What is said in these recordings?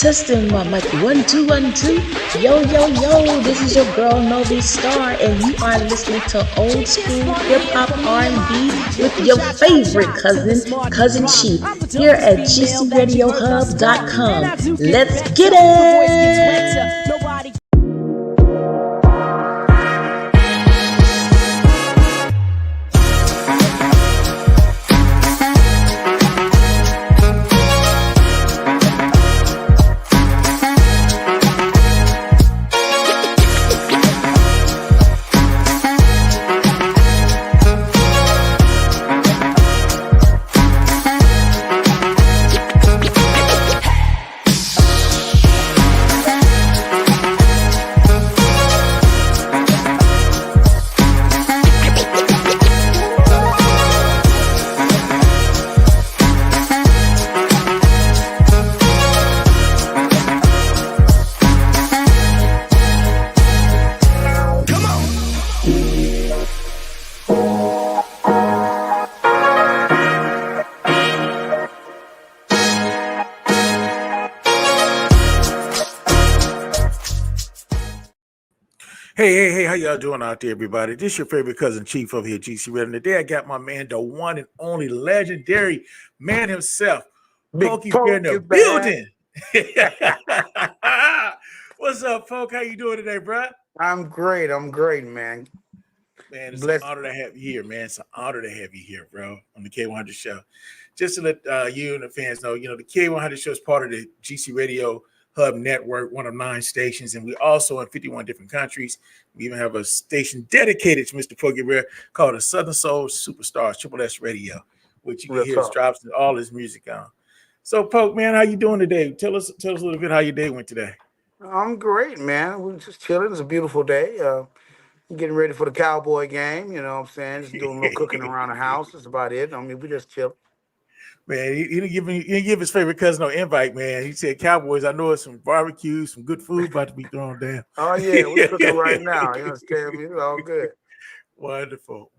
Testing my mic. 1 2 1 2. Yo yo yo. This is your girl Novi Star, and you are listening to old school hip hop R&B with your favorite cousin Chief, here at GCRadioHub.com. Let's get it. Hey, how y'all doing out there, everybody? This is your favorite cousin Chief over here, GC Red. And today I got my man, the one and only legendary man himself, Pokie in the building. What's up, Poke? How you doing today, bro? I'm great, man. Man, it's an honor to have you here, man. It's an honor to have you here, bro, on the K100 show. Just to let you and the fans know, the K100 show is part of the GC Radio Hub Network, one of 9 stations, and we also in 51 different countries. We even have a station dedicated to Mr. Pokie Rare called the Southern Soul Superstars Triple S Radio, which you can hear his drops and all his music on. So, Poke, man, how you doing today? Tell us a little bit how your day went today. I'm great, man. We're just chilling. It's a beautiful day. Getting ready for the Cowboy game. You know what I'm saying? Just doing a little cooking around the house. That's about it. I mean, we just chill. Man, he didn't give his favorite cousin no invite, man. He said, Cowboys, I know it's some barbecue, some good food about to be thrown down. Oh, yeah, we're cooking right now. You understand me? It's all good. Wonderful.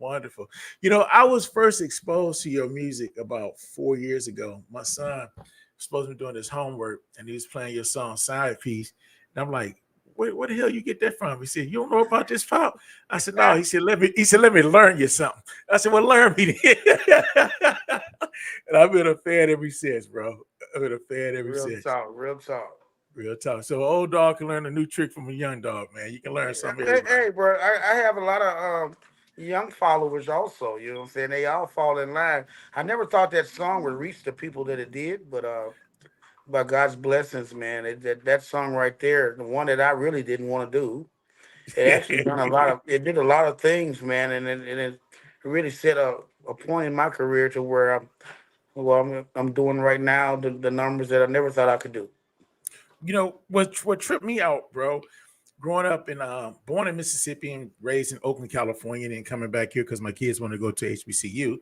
I was first exposed to your music about 4 years ago. My son was supposed to be doing his homework, and he was playing your song, Side Piece. And I'm like, where the hell you get that from? He said, you don't know about this pop? I said, no. He said, let me learn you something. I said, well, learn me. And I've been a fan ever since, bro. I've been a fan ever since. Real talk. So an old dog can learn a new trick from a young dog, man. You can learn something. Hey, bro, I have a lot of young followers also. You know what I'm saying? They all fall in line. I never thought that song would reach the people that it did, but by God's blessings, man, that song right there, the one that I really didn't want to do, it actually did a lot of things, man, and it really set a point in my career to where I'm doing right now the numbers that I never thought I could do. What tripped me out, bro, growing up born in Mississippi and raised in Oakland, California, and then coming back here because my kids wanted to go to HBCU.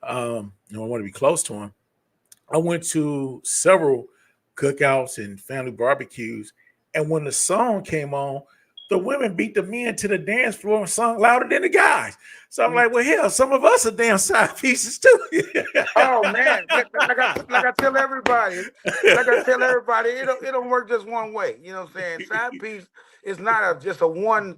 I want to be close to them. I went to several cookouts and family barbecues, and when the song came on, the women beat the men to the dance floor and sung louder than the guys. So I'm like, well, hell, some of us are damn side pieces too. Oh man, like I tell everybody, it don't work just one way. You know what I'm saying? Side piece is not just a one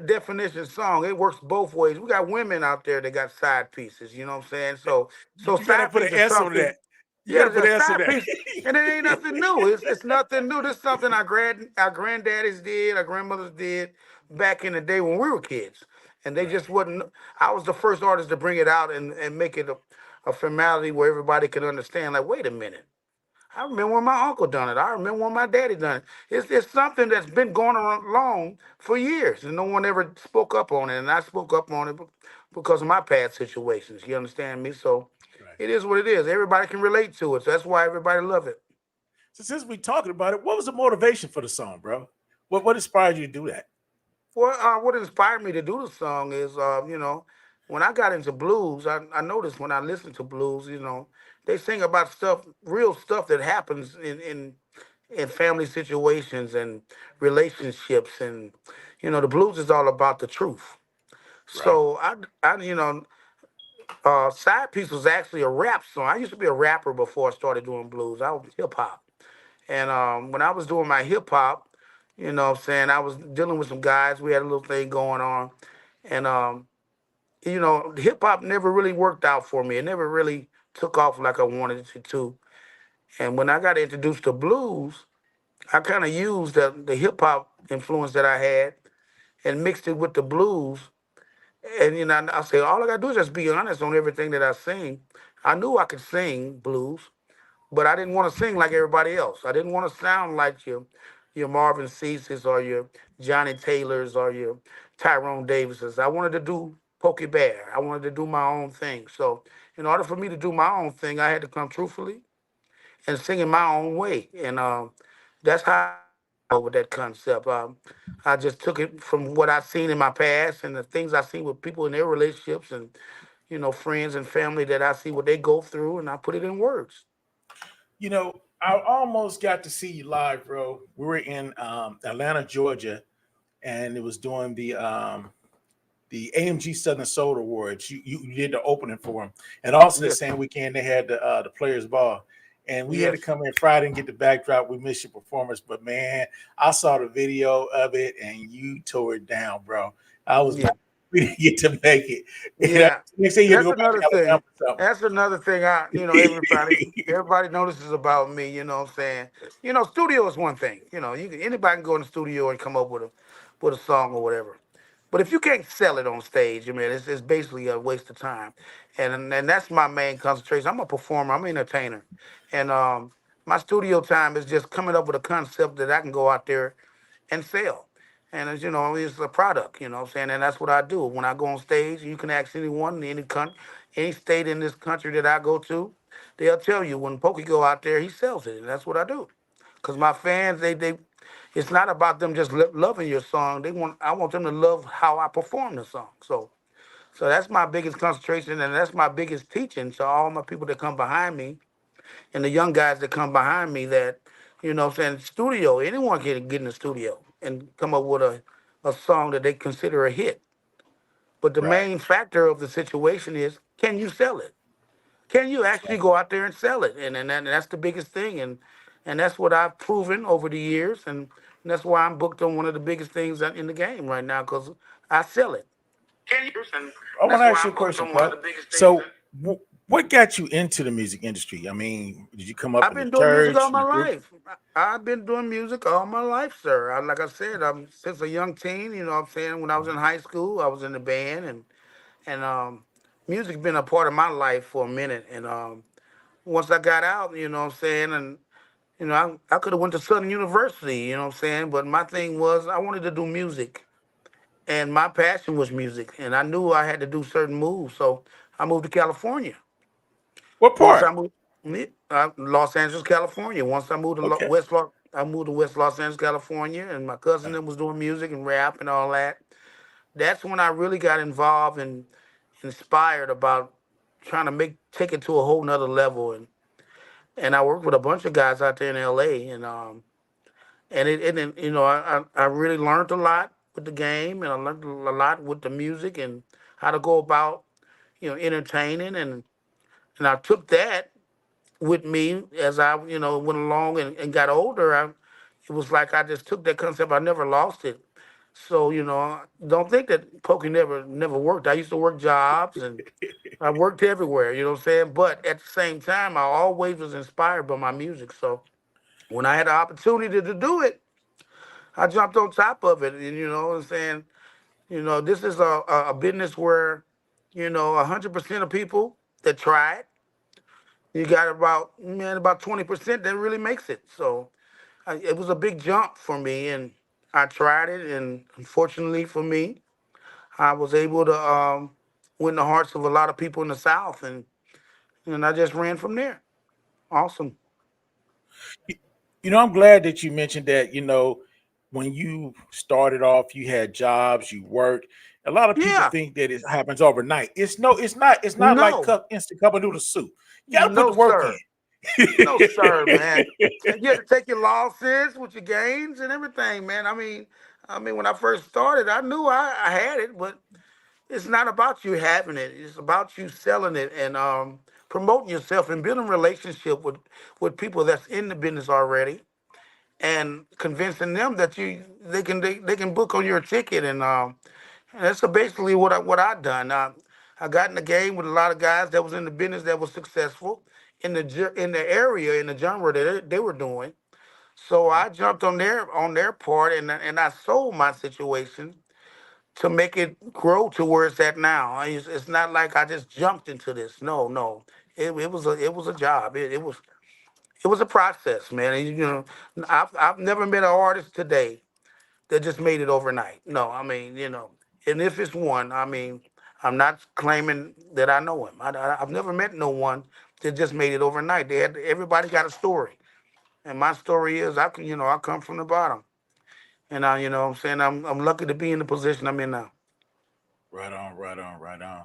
definition song. It works both ways. We got women out there that got side pieces. You know what I'm saying? So you side put an S on that. Yeah, put an S on that. And it ain't nothing new. It's nothing new. This is something our granddaddies did, our grandmothers did back in the day when we were kids. And they just wasn't. I was the first artist to bring it out and make it a formality where everybody could understand. Like, wait a minute. I remember when my uncle done it. I remember when my daddy done it. It's something that's been going along for years, and no one ever spoke up on it. And I spoke up on it because of my past situations. You understand me? So it is what it is. Everybody can relate to it. So that's why everybody love it. So since we talking about it, what was the motivation for the song, bro? What inspired you to do that? Well, what inspired me to do the song is, when I got into blues, I noticed when I listened to blues, they sing about real stuff that happens in family situations and relationships, and the blues is all about the truth. Right. So Side Piece was actually a rap song. I used to be a rapper before I started doing blues. I was hip hop. And when I was doing my hip hop, what I'm saying, I was dealing with some guys. We had a little thing going on, and hip hop never really worked out for me. It never really took off like I wanted it to. And when I got introduced to blues, I kind of used the hip hop influence that I had and mixed it with the blues. And I say all I gotta do is just be honest on everything that I sing. I knew I could sing blues, but I didn't want to sing like everybody else. I didn't want to sound like your Marvin Ceases or your Johnny Taylors or your Tyrone Davises. I wanted to do Pokey Bear. I wanted to do my own thing. So in order for me to do my own thing, I had to come truthfully and sing in my own way. And that's how I came over that concept. I just took it from what I've seen in my past and the things I've seen with people in their relationships and friends and family that I see what they go through, and I put it in words. I almost got to see you live, bro. We were in Atlanta, Georgia, and it was doing the AMG Southern Soul Awards. You did the opening for them, and also the Yes, same weekend they had the Players Ball. And we had to yes, come in Friday and get the backdrop. We missed your performance, but man, I saw the video of it, and you tore it down, bro. I was yeah. like, we didn't get to make it. And Yeah, they say you had to that's go back another to Alabama thing. or That's another thing. Everybody notices about me. You know what I'm saying? Studio is one thing. Anybody can go in the studio and come up with a song or whatever. But if you can't sell it on stage, I mean, it's basically a waste of time. And that's my main concentration. I'm a performer. I'm an entertainer, and my studio time is just coming up with a concept that I can go out there and sell. And as you know, it's a product, what I'm saying? And that's what I do. When I go on stage, you can ask anyone in any state in this country that I go to, they'll tell you when Pokey go out there, he sells it. And that's what I do. Because my fans, it's not about them just loving your song. I want them to love how I perform the song. So that's my biggest concentration, and that's my biggest teaching to all my people that come behind me and the young guys that come behind me that, what I'm saying, studio, anyone can get in the studio and come up with a song that they consider a hit. But the right, main factor of the situation is, can you sell it? Can you actually go out there and sell it? And that's the biggest thing. And that's what I've proven over the years. And that's why I'm booked on one of the biggest things in the game right now because I sell it. And I want that's to why ask you I'm a booked question, on one of Pop. the biggest things. So, what got you into the music industry? I mean, did you come up I've in the been doing music all church, in my the group? life. I've been doing music all my life, sir. Like I said, I'm since a young teen. What I'm saying, when I was in high school, I was in the band, and music's been a part of my life for a minute. And once I got out, what I'm saying, and I could have went to Southern University. What I'm saying, but my thing was I wanted to do music, and my passion was music, and I knew I had to do certain moves, so I moved to California. What Once I part? moved, Los Angeles, California. Once I moved to Okay. I moved to West Los Angeles, California, and my cousin that was doing music and rap and all that. That's when I really got involved and inspired about trying to take it to a whole nother level. And I worked with a bunch of guys out there in L.A. And I really learned a lot with the game, and I learned a lot with the music and how to go about entertaining, and I took that with me as I, went along and got older. It was like I just took that concept. I never lost it. So, don't think that poker never worked. I used to work jobs and I worked everywhere, you know what I'm saying? But at the same time, I always was inspired by my music. So when I had the opportunity to do it, I jumped on top of it. And you know what I'm saying? This is a business where, 100% of people that try it, you got about 20% that really makes it. So it was a big jump for me, and I tried it, and unfortunately for me, I was able to win the hearts of a lot of people in the South, and I just ran from there. Awesome. I'm glad that you mentioned that. When you started off, you had jobs, you worked. A lot of people Yeah. think that it happens overnight. It's not. It's not like No. instant cup of noodle soup. You got to put No, the work in. sir. No, sir, man. You have to take your losses with your gains and everything, man. I mean, when I first started, I knew I had it, but it's not about you having it. It's about you selling it and promoting yourself and building relationship with people that's in the business already. and convincing them that they can book on your ticket, and that's basically what I done. I got in the game with a lot of guys that was in the business that was successful in the area in the genre that they were doing. So I jumped on their part, and I sold my situation to make it grow to where it's at now. It's not like I just jumped into this. No, no, it was a job. It was a process, man. And, I've never met an artist today that just made it overnight. No, I mean, and if it's one, I mean, I'm not claiming that I know him. I've never met no one that just made it overnight. Everybody got a story, and my story is I come from the bottom, and what I'm saying, I'm lucky to be in the position I'm in now. Right on, right on, right on.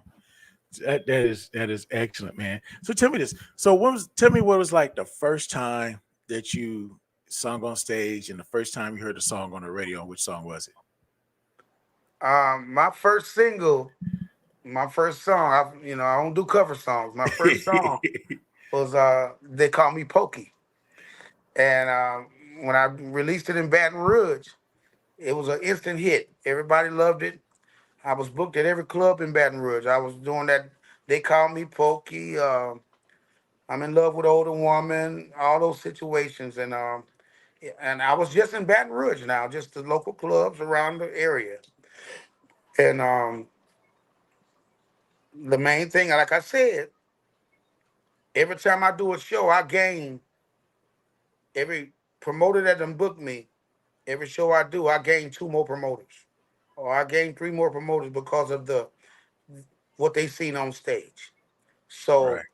That is excellent, man. So tell me this. So tell me what was like the first time that you sung on stage and the first time you heard a song on the radio. Which song was My first single, my first song, I don't do cover songs. My first song it? was They Call Me Pokey. And when I released it in Baton Rouge, it was an instant hit. Everybody loved it. I was booked at every club in Baton Rouge. I was doing that. They Call Me Pokey. I'm in love with an older woman. All those situations, and I was just in Baton Rouge now, just the local clubs around the area. And the main thing, like I said, every time I do a show, I gain every promoter that done booked me. Every show I do, I gain two more promoters, or I gain three more promoters because of the what they seen on stage. Right.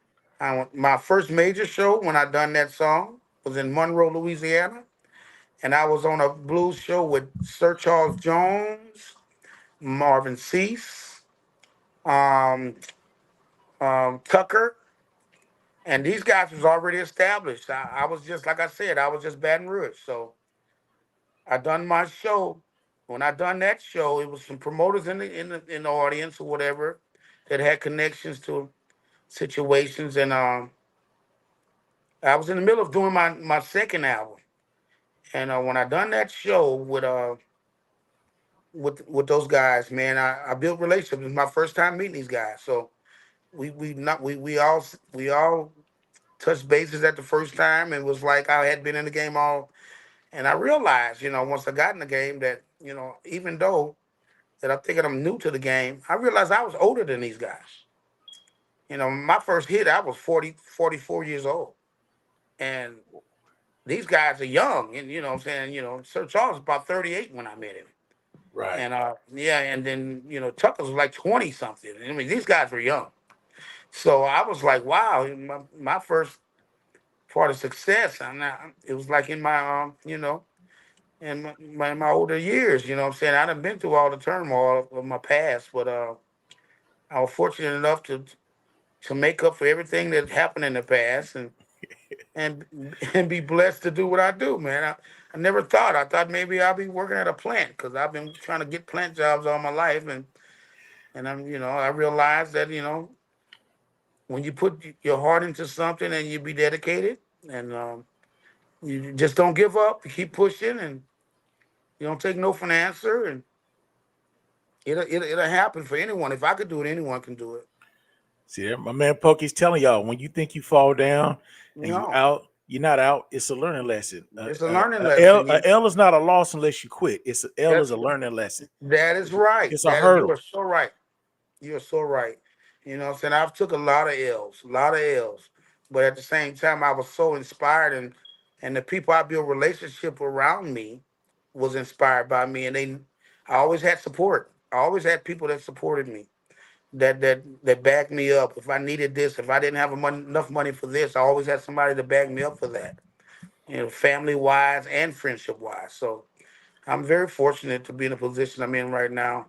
So, my first major show when I done that song was in Monroe, Louisiana, and I was on a blues show with Sir Charles Jones, Marvin Cease, um, Tucker, and these guys was already established. I was just like I said, I was just Baton Rouge. So I done my show. When I done that show, it was some promoters in the audience or whatever that had connections to situations, and I was in the middle of doing my second album, and when I done that show with those guys, man, I built relationships. It was my first time meeting these guys, so we all touched bases at the first time, and was like I had been in the game all. And I realized, once I got in the game that, even though that I'm thinking I'm new to the game, I realized I was older than these guys. My first hit, I was 44 years old. And these guys are young. And, what I'm saying, Sir Charles was about 38 when I met him. Right. And, yeah, and then, Tucker was like 20 something. I mean, these guys were young. So I was like, wow, my first part of success, it was like in my, in my older years, you know what I'm saying? I done been through all the turmoil of my past, but I was fortunate enough to make up for everything that happened in the past, and and be blessed to do what I do, man. I never thought. I thought maybe I'll be working at a plant because I've been trying to get plant jobs all my life, and I realized that when you put your heart into something and you be dedicated, and you just don't give up, you keep pushing, and you don't take no for an answer, and it'll happen for anyone. If I could do it, anyone can do it. See there, my man Pokey's telling y'all when you think you fall down and you No, out, you're not out. It's a learning lesson. it's a learning A L, lesson. a L is not a loss unless you quit. It's a L is That's a learning lesson. that is right. It's a That is you hurdle. are so right. You are so right. What I'm saying? I've took a lot of L's, a lot of L's. But at the same time I was so inspired, and the people I built relationship around me was inspired by me, and I always had support. I always had people that supported me, that backed me up. If I needed this, if I didn't have enough money for this, I always had somebody to back me up for that. Family wise and friendship wise. So I'm very fortunate to be in the position I'm in right now,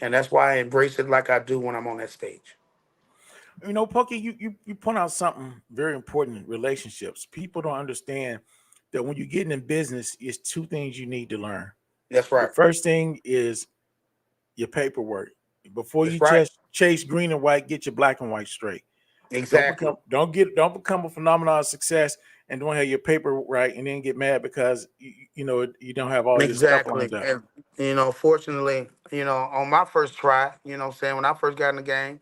and that's why I embrace it like I do when I'm on that stage. Pokey, you point out something very important in relationships. People don't understand that when you're getting in business, it's two things you need to learn. That's The right. first thing is your paperwork. Before That's you right. chase green and white, get your black and white straight. Exactly. Don't become a phenomenon of success and don't have your paper right, and then get mad because you don't have all your stuff Exactly. lined up. And fortunately, on my first try, what I'm saying, when I first got in the game,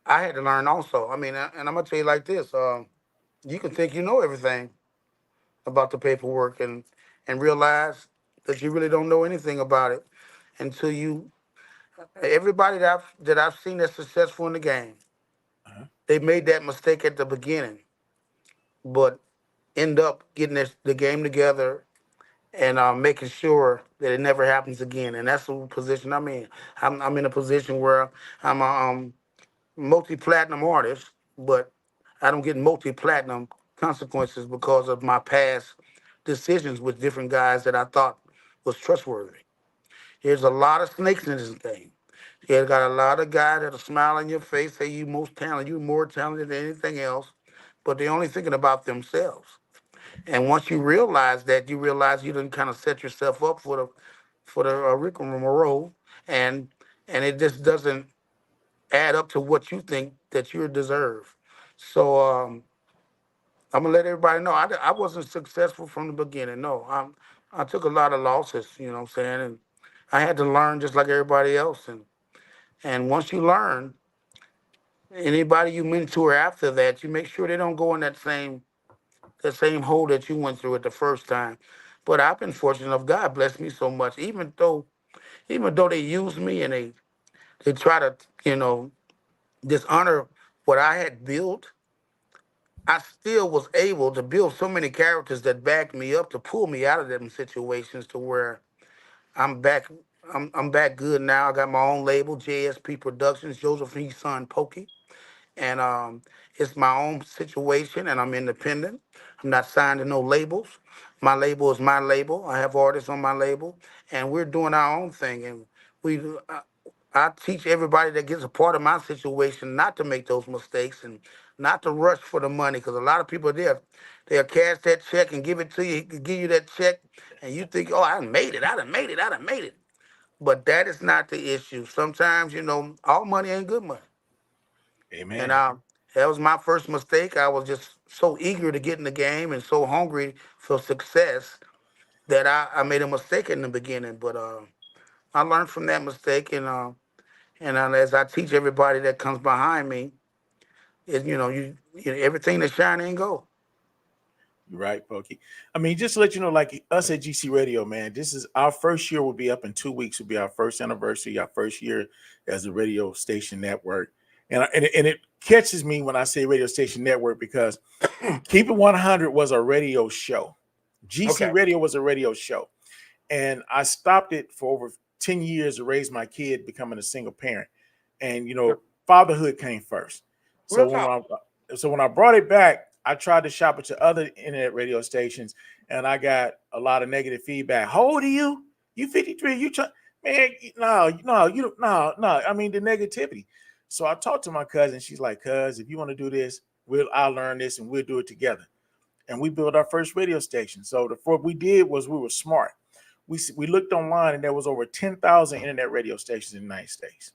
I had to learn also. I mean, and I'm gonna tell you like this: you can think you know everything about the paperwork, and realize that you really don't know anything about it until you. Everybody that I've seen that's successful in the game, Uh-huh. they made that mistake at the beginning, but end up getting the game together and making sure that it never happens again. And that's the position I'm in. I'm in a position where I'm a multi-platinum artist, but I don't get multi-platinum consequences because of my past decisions with different guys that I thought was trustworthy. There's a lot of snakes in this game. You got a lot of guys that'll smile in your face, say you most talented, you more talented than anything else, but they're only thinking about themselves. And once you realize that, you realize you done kind of set yourself up for the rigmarole, and it just doesn't add up to what you think that you deserve. So I'm gonna let everybody know I wasn't successful from the beginning. No, I took a lot of losses. You know what I'm saying, and I had to learn just like everybody else. And once you learn, anybody you mentor after that, you make sure they don't go in that same hole that you went through at the first time. But I've been fortunate enough. God bless me so much. Even though they use me and they try to dishonor what I had built, I still was able to build so many characters that backed me up to pull me out of them situations to where I'm back. I'm back good now. I got my own label, JSP Productions, Joseph and his son Pokie, and it's my own situation, and I'm independent. I'm not signed to no labels. My label is my label. I have artists on my label, and we're doing our own thing. And we, I teach everybody that gets a part of my situation not to make those mistakes and not to rush for the money, because a lot of people they'll cash that check and give it to you, give you that check, and you think, oh, I done made it, I done made it, I done made it. But that is not the issue. Sometimes, all money ain't good money. And Amen. that was my first mistake. I was just so eager to get in the game and so hungry for success that I made a mistake in the beginning. But I learned from that mistake, and as I teach everybody that comes behind me, is everything that shine ain't gold. You're right, Pokey. I mean, just to let you know, like us at GC Radio, man, this is our first year. Will be up in 2 weeks. Will be our first anniversary, our first year as a radio station network. And it catches me when I say radio station network because Keep It 100 was a radio show. GC Okay. Radio was a radio show. And I stopped it for over 10 years to raise my kid becoming a single parent. And, fatherhood came first. Real So talk. when I brought it back, I tried to shop it to other internet radio stations, and I got a lot of negative feedback. How old are you? You 53? You try, man? No, you don't. No. I mean the negativity. So I talked to my cousin. She's like, "Cuz, if you want to do this, I'll learn this, and we'll do it together." And we built our first radio station. So what we did was we were smart. We looked online, and there was over 10,000 internet radio stations in the United States,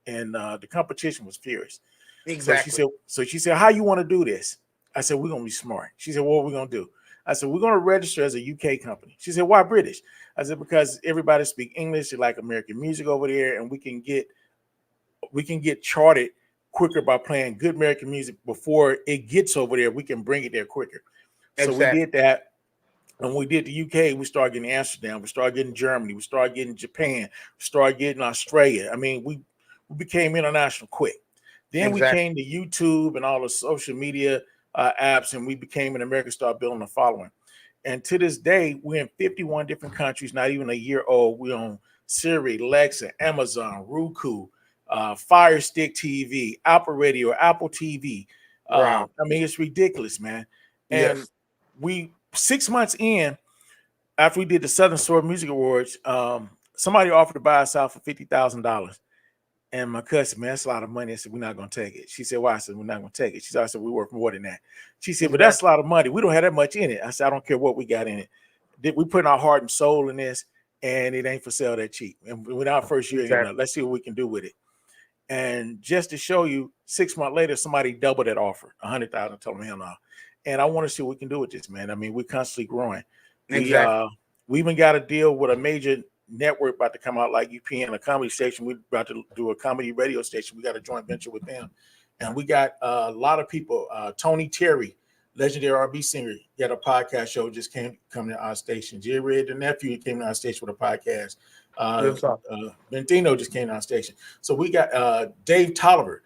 and the competition was fierce. Exactly. So she said, how you want to do this? I said, we're going to be smart. She said, what are we going to do? I said, we're going to register as a UK company. She said, why British? I said, because everybody speak English. They like American music over there. And we can get charted quicker by playing good American music before it gets over there. We can bring it there quicker. So we Exactly. did that. And when we did the UK, we started getting Amsterdam. We started getting Germany. We started getting Japan. We started getting Australia. I mean, we became international quick. Then we Exactly. came to YouTube and all the social media apps, and we became an American, started building a following. And to this day, we're in 51 different countries, not even a year old. We're on Siri, Alexa, Amazon, Roku, Fire Stick TV, Apple Radio, Apple TV. Wow. I mean, it's ridiculous, man. And Yes. 6 months in, after we did the Southern Sword Music Awards, somebody offered to buy us out for $50,000. And my cousin, man, that's a lot of money. I said, we're not going to take it. She said, why? I said, we're not going to take it. She said, we're worth more than that. She said, but that's a Exactly. lot of money. We don't have that much in it. I said, I don't care what we got in it. We put our heart and soul in this, and it ain't for sale that cheap. And with our first year, Exactly. let's see what we can do with it. And just to show you, 6 months later, somebody doubled that offer, $100,000. Told them, hell no. and I want to see what we can do with this, man. I mean, we're constantly growing. Exactly. We even got a deal with a major network about to come out, like UPN, a comedy station. We're about to do a comedy radio station. We got a joint venture with them, and we got a lot of people. Tony Terry, legendary R&B singer, he had a podcast show, just come to our station. Jerry Red, the nephew, came to our station with a podcast. Bentino just came to our station. So we got Dave Tolliver.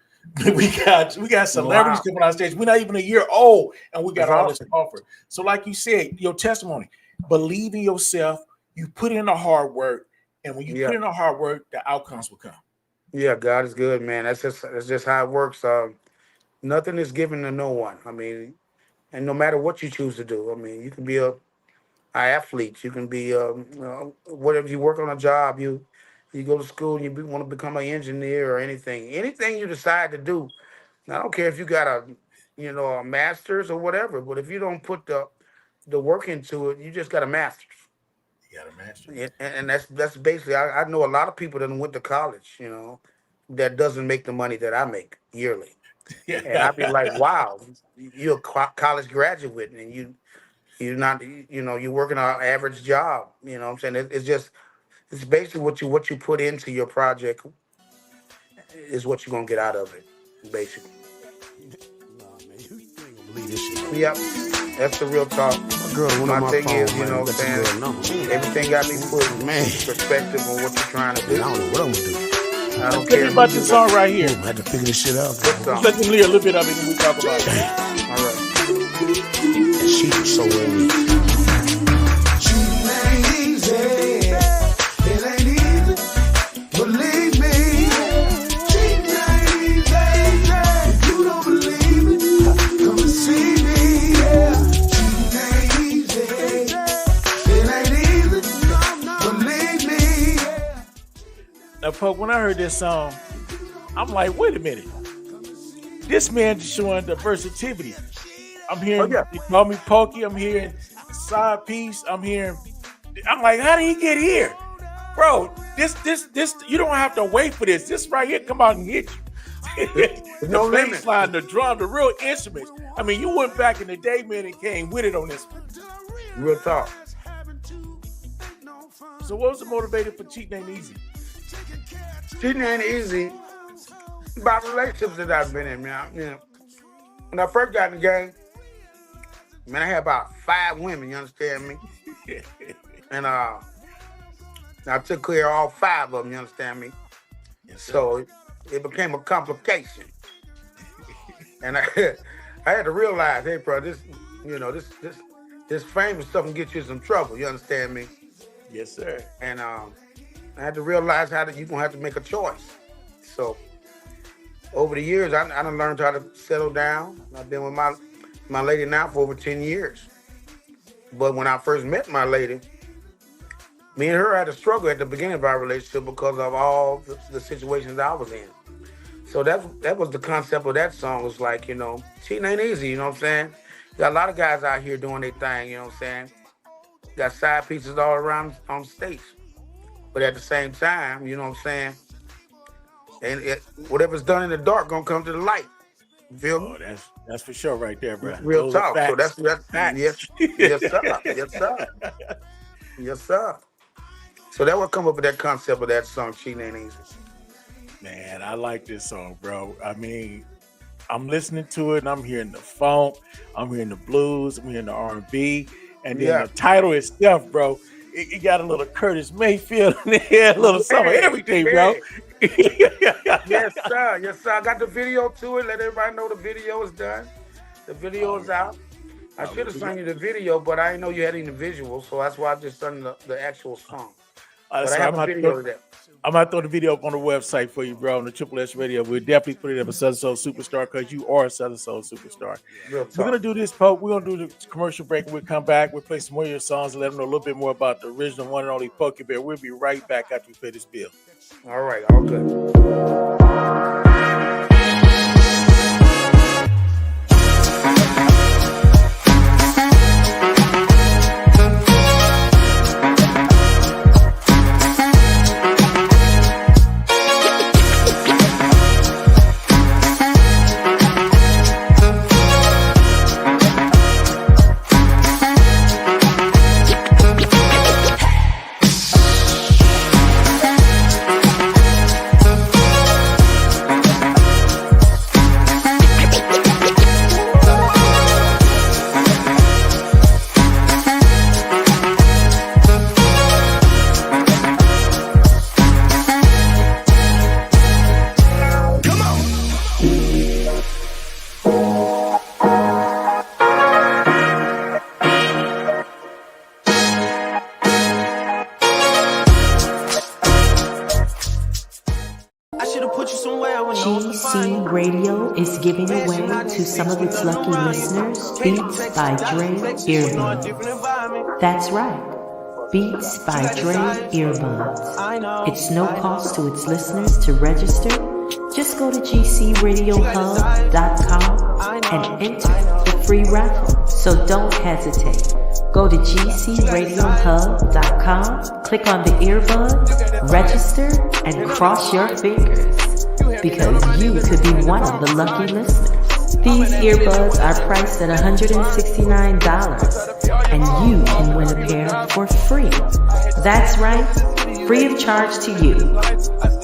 we got celebrities coming on our station. We're not even a year old, and we got all this to offer. So, like you said, your testimony, believe in yourself. You put in the hard work, and when you put in the hard work, the outcomes will come. Yeah, God is good, man. That's just how it works. Nothing is given to no one. I mean, and no matter what you choose to do, I mean, you can be an athlete. You can be whatever. You work on a job. You go to school and you want to become an engineer or anything. Anything you decide to do. I don't care if you got a master's or whatever. But if you don't put the work into it, you just got a master's. You got a master's. And that's basically. I know a lot of people that went to college. That doesn't make the money that I make yearly. And I'd be like, wow, you're a college graduate and you're not, you're working an average job. You know what I'm saying? It's basically what you put into your project is what you're going to get out of it, basically. Nah, man, you ain't gonna believe this shit. Yep, that's the real talk. My thing is, you know what I'm saying? Everything got to be put in perspective on what you're trying to do. I don't know what I'm going to do. I don't care about this song right here. I had to figure this shit out. Let them hear a little bit of it and we talk about it. All right. And she was so early. It ain't easy. Believe me. Cheating ain't easy. If you don't believe me, come and see me. Cheating ain't easy. It ain't easy. Believe me. Now, Poke, when I heard this song, I'm like, wait a minute. This man is showing the versatility. I'm hearing, they call me Pokie. I'm hearing side piece. I'm like, how did he get here? Bro, this, you don't have to wait for this. This right here come out and hit you. The bass line, the drum, the real instruments. I mean, you went back in the day, man, and came with it on this one. Real talk. So what was the motivator for Cheating Ain't Easy? Cheating ain't easy. About relationships that I've been in, man. When I first got in the game, man, I had about 5 women, you understand me? And I took care of all 5 of them, you understand me? Yes, so it became a complication. And I had to realize, hey, bro, this fame and stuff can get you in some trouble, you understand me? Yes, sir. And I had to realize you're going to have to make a choice. So over the years, I done learned how to settle down. I've been with my lady now for over 10 years. But when I first met my lady, me and her had a struggle at the beginning of our relationship because of all the situations I was in. So that was the concept of that song. Was like, cheating ain't easy, you know what I'm saying? Got a lot of guys out here doing their thing, you know what I'm saying? Got side pieces all around on stage. But at the same time, you know what I'm saying? And whatever's done in the dark gonna come to the light. You feel me? Oh, that's for sure right there, bro. Real talk. So that's facts. Yes, sir. Yes, sir. Yes, sir. So that would come up with that concept of that song, Cheating Ain't Easy. Man, I like this song, bro. I mean, I'm listening to it and I'm hearing the funk, I'm hearing the blues, I'm hearing the R&B, and then the title itself, bro. It got a little Curtis Mayfield in there, a little some of everything, bro. Yes, sir. Yes, sir. I got the video to it. Let everybody know the video is done. The video is out. I should have sung you the video, but I didn't know you had any visuals, so that's why I just sung the actual song. But I have a video of that. I might throw the video up on the website for you, bro, on the Triple S Radio. We'll definitely put it up a Southern Soul Superstar because you are a Southern Soul Superstar. We're going to do this, Pope. We're going to do the commercial break. We'll come back. We'll play some more of your songs and let them know a little bit more about the original one and only Pokie Bear. We'll be right back after we play this bill. All right. All good. some of its lucky listeners Beats by Dre Earbuds. That's right. Beats by Dre Earbuds. It's no cost to its listeners to register. Just go to gcradiohub.com and enter the free raffle. So don't hesitate. Go to gcradiohub.com, click on the earbud, register, and cross your fingers. Because you could be one of the lucky listeners. These earbuds are priced at $169, and you can win a pair for free. That's right, free of charge to you.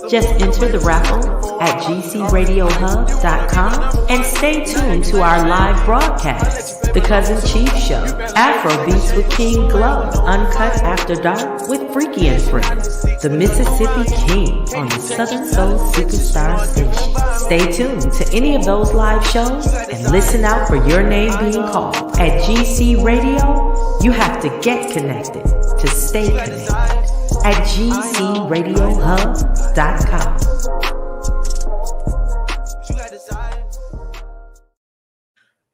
Just enter the raffle at gcradiohub.com and stay tuned to our live broadcast, The Cuzzin Chief Show, Afro Beats with King Glow, Uncut After Dark with Freaky and Friends, the Mississippi King on the Southern Soul Superstar Station. Stay tuned to any of those live shows and listen out for your name being called. At GC Radio, you have to get connected to stay connected. At gcradiohub.com.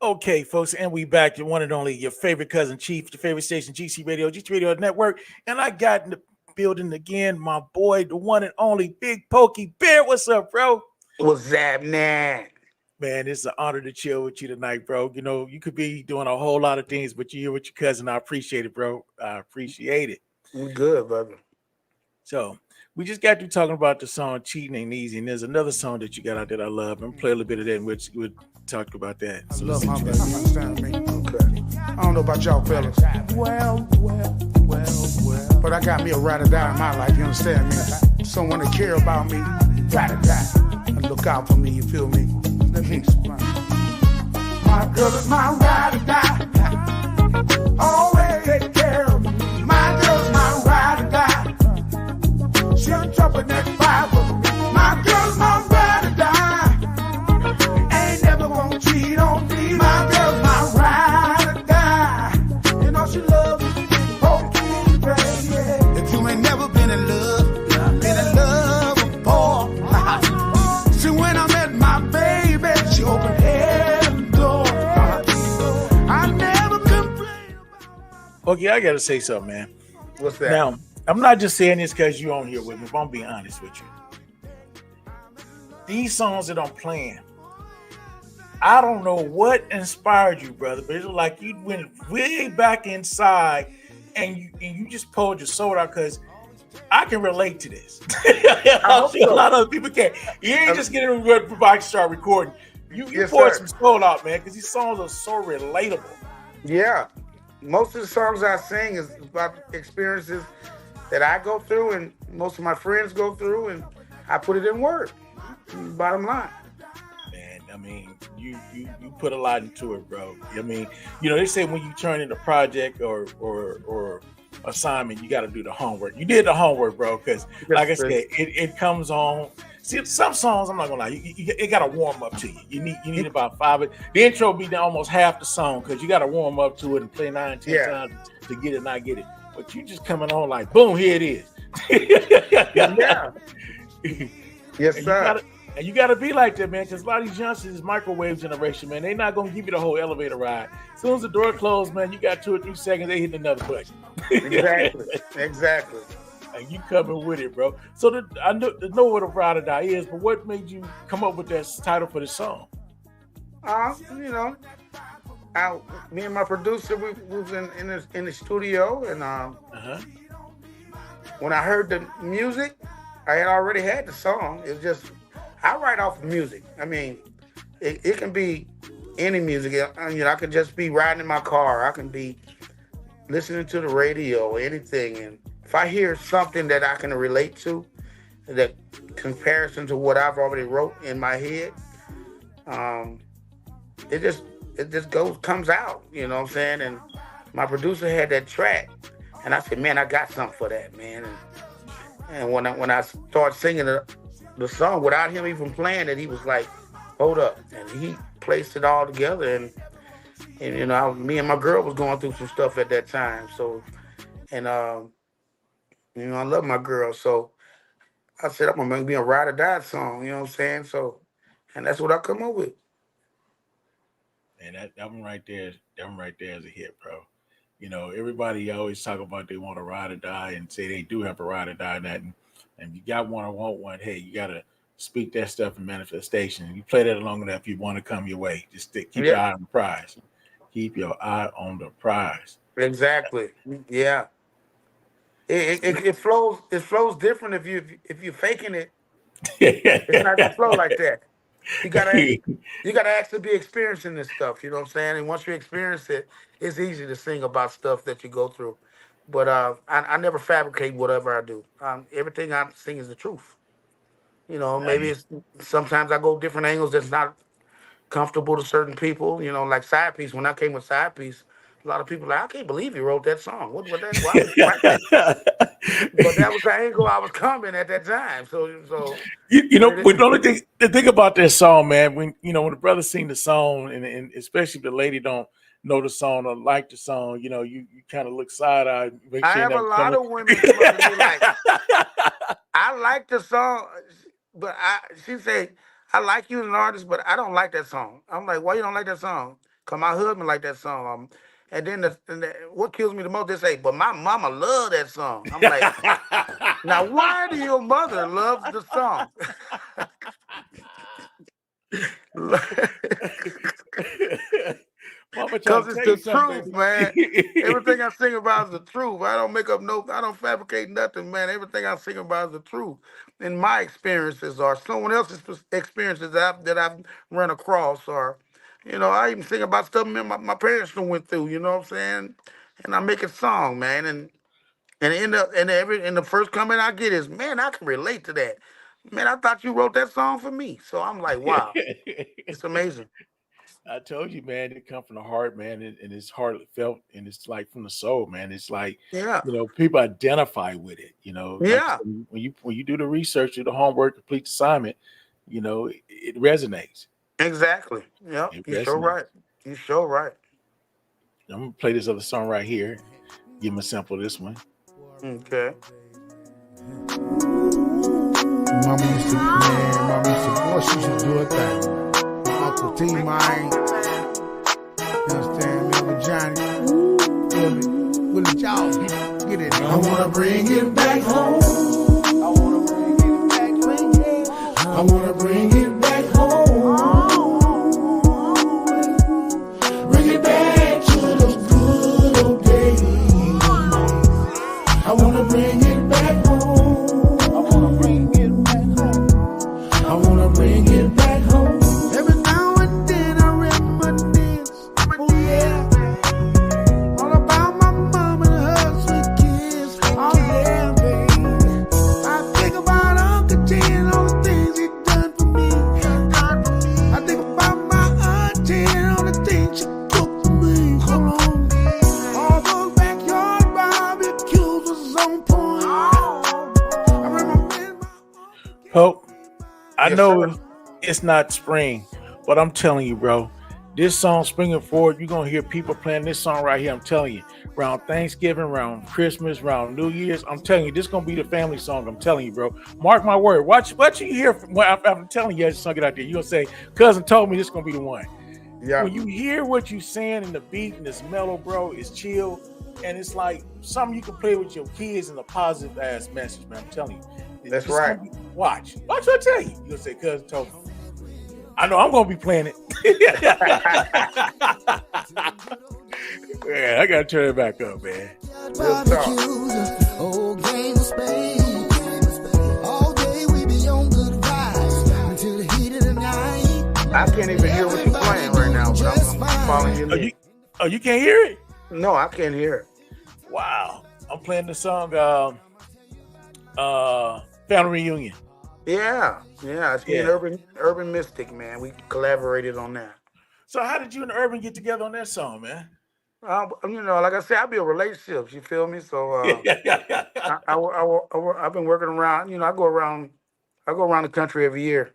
Okay, folks, and we back. Your one and only, your favorite cousin chief, your favorite station, GC Radio Network. And I got in the building again, my boy, the one and only Big Pokie Bear. What's up, bro? What's happening? Man, it's an honor to chill with you tonight, bro. You know, you could be doing a whole lot of things, but you're here with your cousin. I appreciate it, bro. I appreciate it. We good, brother. So we just got through talking about the song Cheating Ain't Easy, and there's another song that you got out that I love. I'm play a little bit of that, and we'll talk about that. I love my brother. Understand me? Okay. I don't know about y'all fellas. Well. But I got me a ride or die in my life, you understand me? Someone to care about me, ride or die. And look out for me, you feel me? Let me explain. My girl is my ride or die. Always take care of me. My girl's my ride or die. She'll jump in that fire with me. My girl's my ride or die. Ain't never gonna cheat on me. My girl's my ride or die. You know she loves me. Pokie, baby. If you ain't never been in love before. See, when I met my baby, she opened every door. I never complained about. Okay, I gotta say something, man. What's that? Now, I'm not just saying this because you're on here with me, but I'm being honest with you. These songs that I'm playing, I don't know what inspired you, brother, but it's like you went way back inside and you just pulled your soul out, because I can relate to this. I'm sure a lot of other people can. You ain't just getting good before start recording. You Yes, poured sir. some soul out, man, because these songs are so relatable. Yeah. Most of the songs I sing is about experiences that I go through and most of my friends go through, and I put it in words. Bottom line. Man, I mean, you put a lot into it, bro. I mean, you know, they say when you turn in a project or assignment, you got to do the homework. You did the homework, bro, because like I said, it comes on. See, some songs, I'm not gonna lie, it got to warm up to you. You need about 5. The intro be almost half the song, because you got to warm up to it and play 9, 10 times to get it, not get it. But you just coming on like, boom, here it is. Yeah. Yes, sir. And you gotta be like that, man, because a lot of these youngsters is microwave generation, man. They not gonna give you the whole elevator ride. As soon as the door closed, man, you got 2 or 3 seconds, they hit another button. Exactly. And you coming with it, bro. So I know what a ride or die is, but what made you come up with that title for the song? You know, me and my producer, we was in the studio, and when I heard the music, I had already had the song. It's just, I write off music. I mean, it can be any music. You know, I could just be riding in my car. I can be listening to the radio or anything. And if I hear something that I can relate to, that comparison to what I've already wrote in my head, it just comes out. You know what I'm saying? And my producer had that track, and I said, man, I got something for that, man. And when I started singing the song without him even playing it, he was like, hold up. And he placed it all together. And you know, me and my girl was going through some stuff at that time. So, and, you know, I love my girl. So I said, I'm going to make me a ride or die song. You know what I'm saying? So, and that's what I come up with. And that one right there, that one right there is a hit, bro. You know, everybody always talk about they want to ride or die and say they do have a ride or die and that. And you got one or want one, hey, you got to speak that stuff in manifestation. You play that long enough, you want to come your way. Just keep your Yeah, eye on the prize. Keep your eye on the prize. exactly. Yeah, it flows different if you're faking it. It's not gonna flow like that. You gotta you gotta actually be experiencing this stuff. You know what I'm saying? And once you experience it, it's easy to sing about stuff that you go through. But I never fabricate whatever I do. Everything I sing is the truth. Maybe it's sometimes I go different angles that's not comfortable to certain people. Like side piece. When I came with side piece, a lot of people like, I can't believe you wrote that song. What that? Why would you write that? But that was the angle I was coming at that time. So you what know, it but the is. only thing, the thing about that song, man, when the brother sing the song, and especially if the lady don't know the song or like the song, you kind of look side eye, make I sure have a nothing lot coming. of women come up to me like, I like the song, but she say, I like you as an artist, but I don't like that song. I'm like, why you don't like that song? Cause my husband like that song. And then what kills me the most, they say, but my mama love that song. I'm like, now why do your mother love the song? Mama trying Cause to it's tell the you something, truth, baby. man. Everything I sing about is the truth. I don't fabricate nothing, man. Everything I sing about is the truth. And my experiences or someone else's experiences that I've run across, or I even sing about stuff my parents done went through. You know what I'm saying? And I make a song, man. And in the first comment I get is, man, I can relate to that. Man, I thought you wrote that song for me. So I'm like, wow, it's amazing. I told you, man, it come from the heart, man, and it's heartfelt, and it's like from the soul, man. It's like, Yeah, people identify with it. Like you yeah, said, when you do the research, do the homework, complete the assignment, it resonates. exactly. Yep, It you sure resonates. right. You sure right. I'm gonna play this other song right here. Give him a sample of this one. Okay. Boy, she used to do her thing. My Uncle T, mine. You understand me? Uncle Johnny. Feel me? Willie y'all get it. I wanna bring it back home. I wanna bring it back home. I wanna bring it back home. Bring it back to the good old days. I wanna bring it back home. I wanna bring it back home. I wanna bring it back home. Every now and then I reminisce. Oh yeah. All about my mama and her sweet kiss. Oh yeah, baby. I think about Uncle T and all the things he done for me. I think about my auntie and all the things she cooked for me. Hold on. All those backyard barbecues was on point. I remember my Hope, I Yes, sir. know it's not spring, but I'm telling you, bro, this song springing forward, you're gonna hear people playing this song right here. I'm telling you, around Thanksgiving, around Christmas, around New Year's. I'm telling you, this gonna be the family song. I'm telling you, bro. Mark my word. Watch what you hear. I'm telling you, as you sung it out there, you're gonna say, "Cousin told me this gonna be the one." Yeah. When you hear what you saying in the beat and it's mellow, bro, it's chill, and it's like something you can play with your kids in a positive ass message, man. I'm telling you, That's this right. gonna be, watch what I tell you. You gonna say, "Cousin told me." I know I'm gonna be playing it. Yeah, I gotta turn it back up, man. Real talk. old game of spades. All day we be on good vibes until the heat of the night. I can't even hear what you're playing right now, but I'm following your Oh, you, lead. oh, you can't hear it? No, I can't hear it. Wow. I'm playing the song Family Reunion. Yeah, it's me and Yeah. Urban Mystic, man. We collaborated on that. So how did you and Urban get together on that song, man? Like I said, I build relationships. You feel me? So I've been working around. I go around the country every year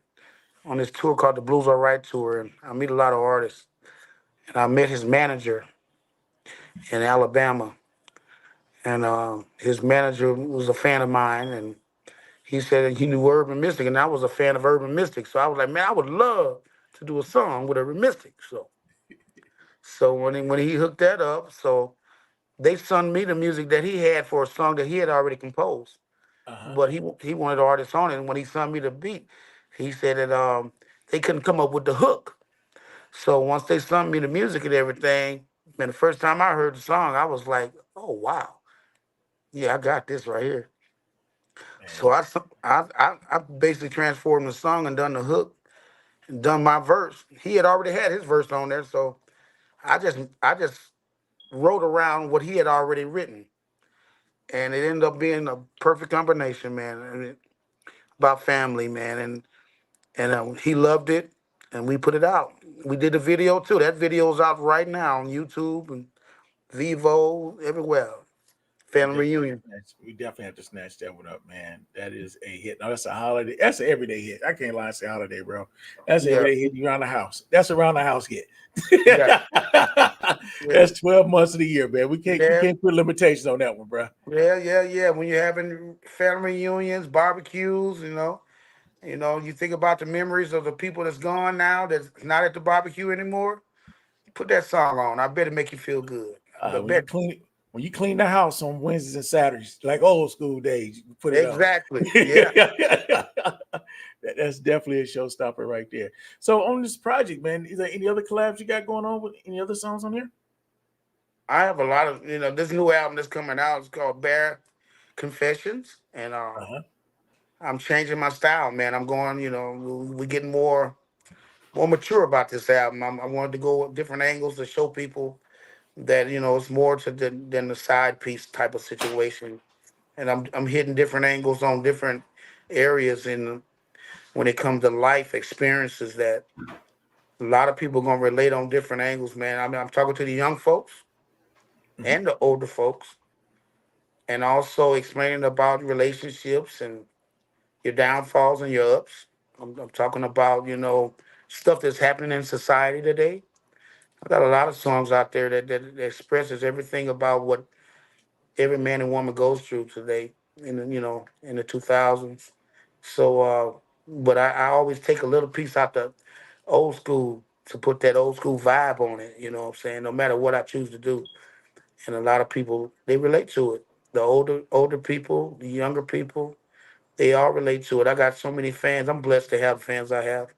on this tour called the Blues Are Right tour, and I meet a lot of artists. And I met his manager in Alabama, and his manager was a fan of mine, and he said that he knew Urban Mystic, and I was a fan of Urban Mystic. So I was like, man, I would love to do a song with Urban Mystic. So So when he hooked that up, so they sung me the music that he had for a song that he had already composed. But he wanted artists on it. And when he sung me the beat, he said that they couldn't come up with the hook. So once they sung me the music and everything, man, the first time I heard the song, I was like, oh wow, yeah, I got this right here. So Man. I basically transformed the song and done the hook and done my verse. He had already had his verse on there, so I just wrote around what he had already written, and it ended up being a perfect combination, man. About family, man, and he loved it, and we put it out. We did the video too. That video's out right now on YouTube and Vivo everywhere. Family reunion. We definitely have to snatch that one up, man. That is a hit. No, that's a holiday. That's an everyday hit. I can't lie and say holiday, bro. That's an everyday hit around the house. That's around the house hit. Yeah. That's 12 months of the year, man. We can't put limitations on that one, bro. Yeah. When you're having family reunions, barbecues, you think about the memories of the people that's gone now, that's not at the barbecue anymore. Put that song on. I bet it make you feel good. When you clean the house on Wednesdays and Saturdays, like old school days, you put it exactly. Yeah. That's definitely a showstopper right there. So on this project, man, is there any other collabs you got going on with any other songs on here? I have a lot of, this new album that's coming out is called Bear Confessions, and I'm changing my style, man. I'm going, we're getting more mature about this album. I wanted to go with different angles to show people that it's more to than the side piece type of situation, and I'm hitting different angles on different areas when it comes to life experiences that a lot of people gonna relate on different angles, man. I mean, I'm talking to the young folks and the older folks, and also explaining about relationships and your downfalls and your ups. I'm talking about stuff that's happening in society today. I got a lot of songs out there that expresses everything about what every man and woman goes through today in the 2000s. So, but I always take a little piece out the old school to put that old school vibe on it. You know what I'm saying? No matter what I choose to do, and a lot of people they relate to it. The older people, the younger people, they all relate to it. I got so many fans. I'm blessed to have the fans I have.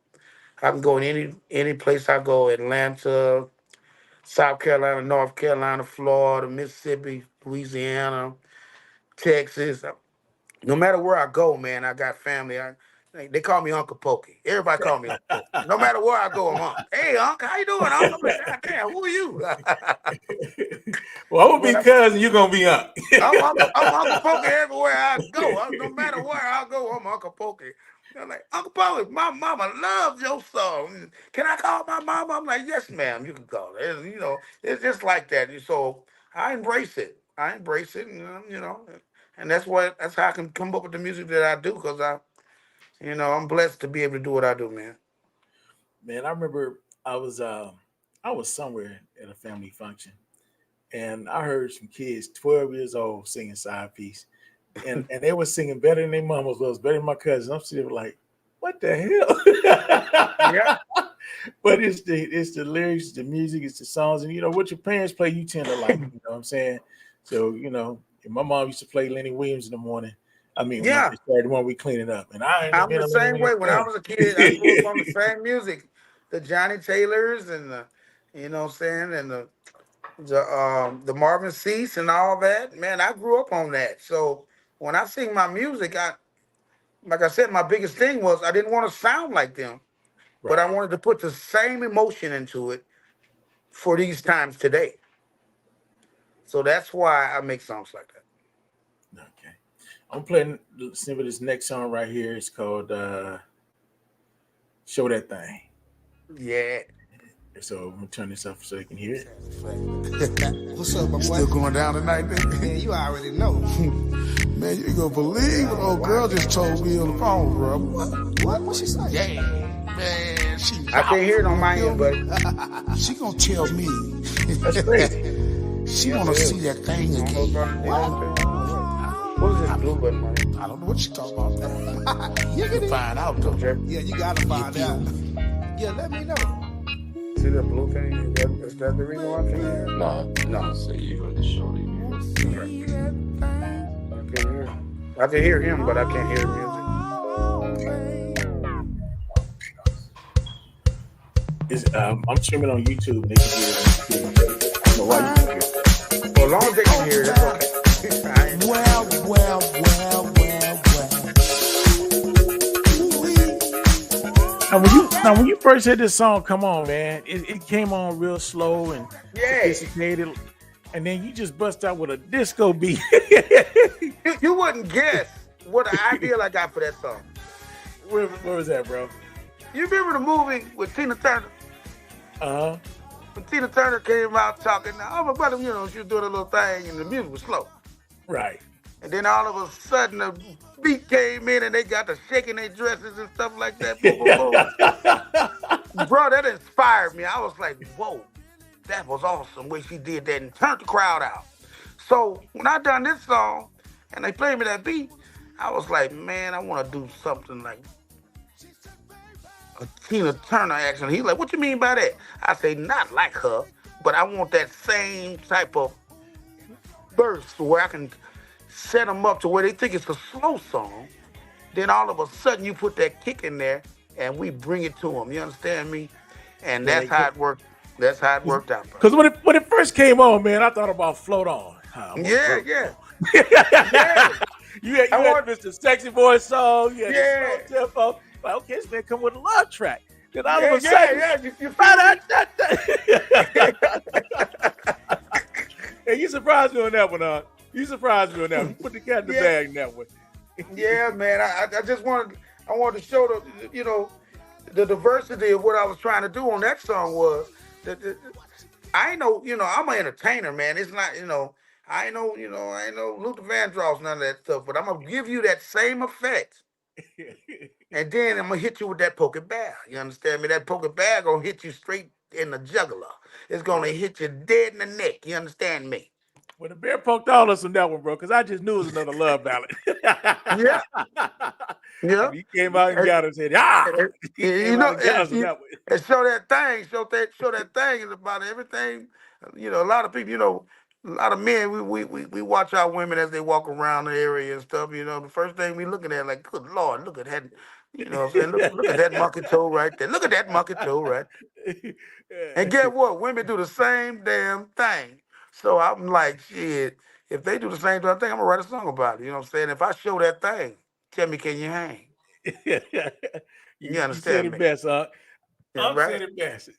I can go in any place I go, Atlanta, South Carolina, North Carolina, Florida, Mississippi, Louisiana, Texas. No matter where I go, man, I got family. They call me Uncle Pokie. Everybody call me Uncle Pokie. No matter where I go, I'm Uncle. Hey, Uncle, how you doing, Uncle? I'm like, God damn, who are you? Well, I'm gonna be cousin. You're gonna be Uncle. I'm Uncle Pokie everywhere I go. No matter where I go, I'm Uncle Pokie. They're like, Uncle Pokie, my mama loves your song. Can I call my mama? I'm like, yes, ma'am, you can call her. It's just like that. So I embrace it. And that's how I can come up with the music that I do, because I'm blessed to be able to do what I do, man. Man, I remember I was somewhere at a family function, and I heard some kids 12 years old singing side piece, and they were singing better than their mamas was, better than my cousins. I'm sitting there like, what the hell? Yeah. But it's the lyrics, the music, it's the songs, and what your parents play, you tend to like. You know what I'm saying? So my mom used to play Lenny Williams in the morning. I mean, when we clean it up, and I'm the same way. When I was a kid, I grew up on the same music, the Johnny Taylors and the, what I'm saying, and the Marvin Cease and all that. Man, I grew up on that. So when I sing my music, like I said, my biggest thing was I didn't want to sound like them, but I wanted to put the same emotion into it for these times today. So that's why I make songs like that. Okay. I'm playing some of this next song right here. It's called Show That Thing. Yeah. So I'm gonna turn this up so you can hear it. What's up, my boy? Still going down tonight, nigga? Man, you already know. Man, you ain't gonna believe what old girl just told me on the phone, bro. What she say? Yeah. Man, I can't hear it on my end, but she gonna tell me. That's crazy. She wanna see that thing again. What is this blue button, man? I don't know what you talking about. You can find out, though. Yeah, you gotta find out. Yeah, let me know. See the blue thing? Is that the reason why I can't hear it? No. So you heard the shorty. I can hear him, but I can't hear the music. I'm streaming on YouTube. They can hear it on YouTube. I don't know why you can hear it. Well, as long as they can hear it, it's okay. Well. Now when you first heard this song, come on, man, it came on real slow and sophisticated, and then you just bust out with a disco beat. You wouldn't guess what idea I got for that song. Where was that, bro? You remember the movie with Tina Turner? Uh-huh. When Tina Turner came out talking, oh my brother, she was doing a little thing and the music was slow. Right. And then all of a sudden the beat came in and they got to shaking their dresses and stuff like that. Boom, boom, boom. Bro, that inspired me. I was like, whoa, that was awesome way she did that and turned the crowd out. So when I done this song and they played me that beat, I was like, man, I want to do something like a Tina Turner action. He's like, what you mean by that? I say, not like her, but I want that same type of burst where I can set them up to where they think it's a slow song. Then all of a sudden you put that kick in there and we bring it to them. You understand me? And that's how it worked. That's how it worked out, bro. Because when it first came on, man, I thought about Float On. Yeah. You had Mr. Sexy Voice song. You had slow tempo. Like, okay, this man come with a love track. Then all of a sudden, Hey, you surprised me on that one, huh? You surprised me on that one. Put the cat in the bag in that one. Yeah, man. I just wanted to show the diversity of what I was trying to do on that song was that I know, I'm an entertainer, man. It's not, I ain't no Luther Vandross, none of that stuff, but I'm gonna give you that same effect. And then I'm gonna hit you with that Pokie bear. You understand me? That Pokie bear gonna hit you straight in the jugular. It's gonna hit you dead in the neck. You understand me? Well, the bear poked all us on that one, bro, because I just knew it was another love ballad. Yeah. And he came out and got us and said, and show that thing is about everything. A lot of people, a lot of men, we watch our women as they walk around the area and stuff. The first thing we looking at, like, good Lord, look at that. What I'm saying? Look at that monkey toe right there. Look at that monkey toe right there. And get what? Women do the same damn thing. So I'm like, shit, if they do the same damn thing, I'm going to write a song about it. You know what I'm saying? If I show that thing, tell me, can you hang? You understand you said it me? best, huh? I'm saying it best.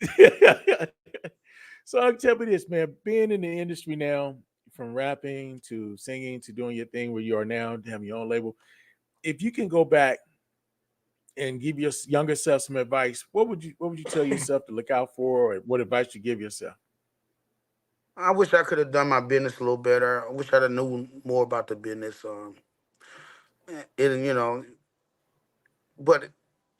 So tell me this, man. Being in the industry now, from rapping to singing to doing your thing where you are now, having your own label, if you can go back and give your younger self some advice, what would you tell yourself to look out for, or what advice you give yourself? I wish I could have done my business a little better. I wish I'd have knew more about the business. But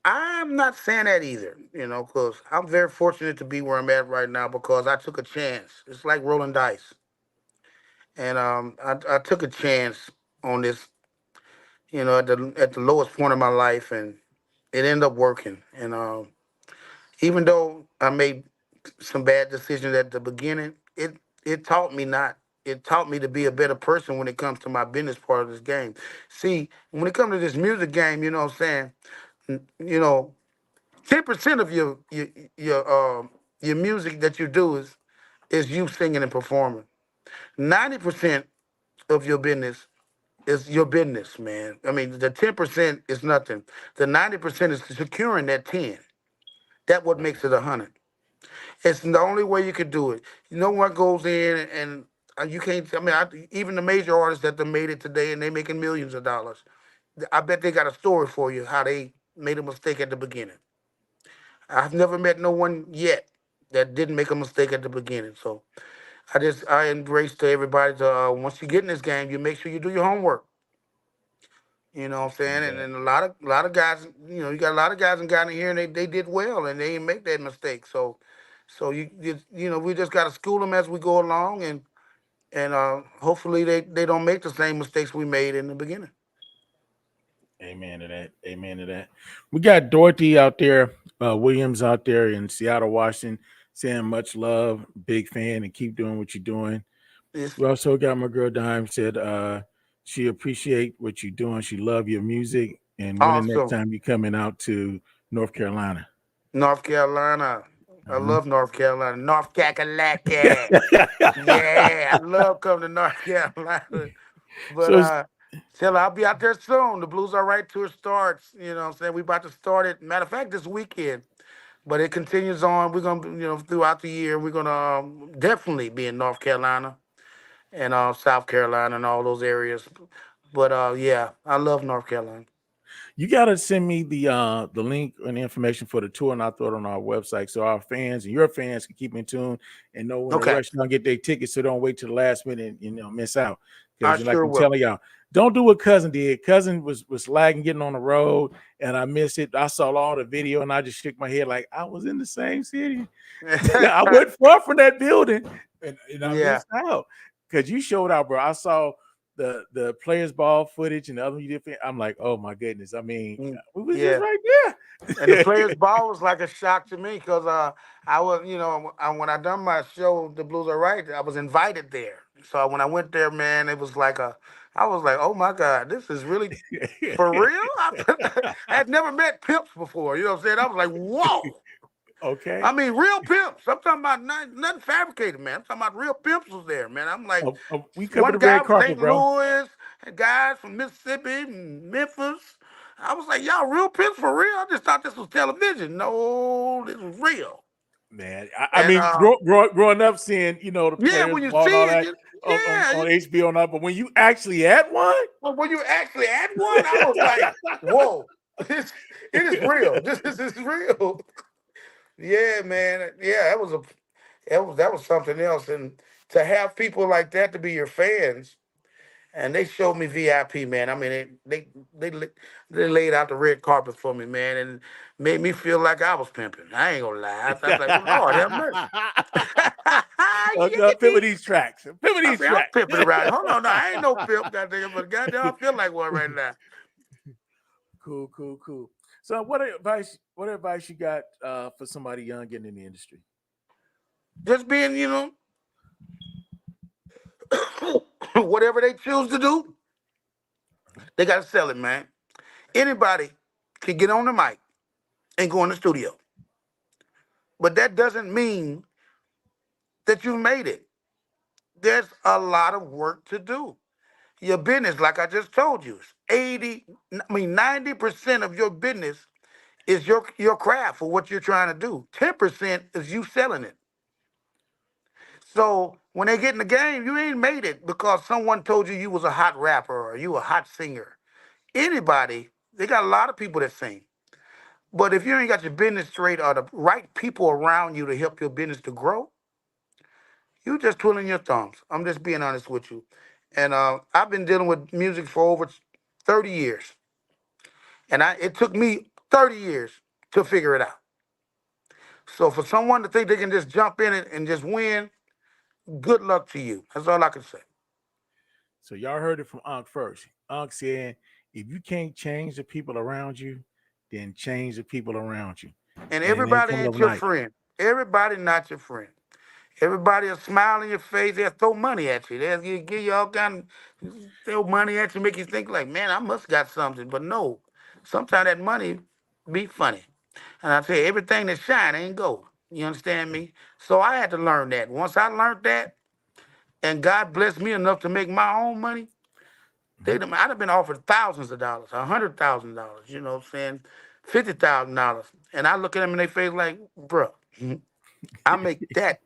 I'm not saying that either, because I'm very fortunate to be where I'm at right now because I took a chance. It's like rolling dice. And I took a chance on this, at the lowest point of my life, and it ended up working. And even though I made some bad decisions at the beginning, it taught me to be a better person when it comes to my business part of this game. See, when it comes to this music game, 10% of your music that you do is you singing and performing. 90% of your business is your business, man. I mean, the 10% is nothing. The 90% is securing that 10. That's what makes it 100. It's the only way you could do it. No one goes in and you can't. I mean, even the major artists that made it today and they making millions of dollars. I bet they got a story for you how they made a mistake at the beginning. I've never met no one yet that didn't make a mistake at the beginning. So I embrace to everybody to once you get in this game, you make sure you do your homework. You know what I'm saying? Yeah. And a lot of guys, you got a lot of guys and got in here and they did well and they didn't make that mistake. So we just got to school them as we go along and hopefully they don't make the same mistakes we made in the beginning. Amen to that. Amen to that. We got Dorothy out there, Williams out there in Seattle, Washington. saying much love, big fan, and keep doing what you're doing. It's, We also got my girl Dime said she appreciate what you're doing. She love your music, and when the next awesome. time you coming out to North Carolina. North Carolina. I Uh-huh. love North Carolina. North Kakalaki. Yeah, I love coming to North Carolina. But So it's, tell her I'll be out there soon. The Blues Are Right tour starts. You know what I'm saying? We about to start it. Matter of fact, this weekend. But it continues on. We're gonna, throughout the year, we're gonna definitely be in North Carolina and South Carolina and all those areas. But yeah, I love North Carolina. you gotta send me the link and the information for the tour, and I'll throw it on our website so our fans and your fans can keep in tune and know when to Okay, rush down get their tickets, so don't wait till the last minute and miss out. I Because like sure I'm will. telling y'all, don't do what Cousin did. Cousin was lagging getting on the road, and I missed it. I saw all the video, and I just shook my head like I was in the same city. I went far from that building, and I Yeah. missed out because you showed out, bro. I saw the players ball footage and the other different. I'm like, oh my goodness. I mean, we was just Yeah. right And the there. players' ball was like a shock to me because I was, when I done my show, The Blues Are Right, I was invited there. So when I went there, man, it was like I was like, oh my God, this is really for real? I had never met pimps before. You know what I'm saying? I was like, whoa. Okay. I mean, real pimps. I'm talking about nothing fabricated, man. I'm talking about real pimps was there, man. I'm like, We covered one the guy red from carpet, St. bro. Louis, and guys from Mississippi, Memphis. I was like, y'all real pimps for real? I just thought this was television. No, this was real. Man, I And mean, growing up seeing the yeah, players when you ball and all see it, that yeah. on HBO and all, but when you actually at one, Well, when you actually had one, I was like, whoa, it is real. This is real. Yeah, man. Yeah, that was something else. And to have people like that to be your fans, and they showed me VIP, man. I mean, they laid out the red carpet for me, man, and made me feel like I was pimping. I ain't gonna lie. I was like, well, Lord have mercy. Pimp Yickety. these tracks. Pimp I these said, I'm tracks. pimping around. Hold on, no, I ain't no pimp, goddamn, but goddamn, I feel like one right now. Cool. So what advice you got for somebody young getting in the industry? Just being, whatever they choose to do, they gotta sell it, man. Anybody can get on the mic and go in the studio. But that doesn't mean that you made it. There's a lot of work to do. Your business, like I just told you, is 90% of your business is your craft for what you're trying to do. 10% is you selling it. So when they get in the game, you ain't made it because someone told you was a hot rapper or you a hot singer. Anybody, they got a lot of people that sing. But if you ain't got your business straight or the right people around you to help your business to grow, you just twiddling your thumbs. I'm just being honest with you. And I've been dealing with music for over 30 years. And it took me 30 years to figure it out. So for someone to think they can just jump in it and just win, good luck to you. That's all I can say. So y'all heard it from Unc first. Unc said, if you can't change the people around you, then change the people around you. And And it ain't everybody coming ain't your overnight. friend. Everybody not your friend. Everybody will smile in your face. They'll throw money at you. They'll give you all kind of throw money at you, make you think like, man, I must got something. But no, sometimes that money be funny. And I tell you, everything that shine ain't gold. You understand me? So I had to learn that. Once I learned that, and God blessed me enough to make my own money, I'd have been offered thousands of dollars, $100,000. You know what I'm saying? $50,000, and I look at them in their face like, bro, I make that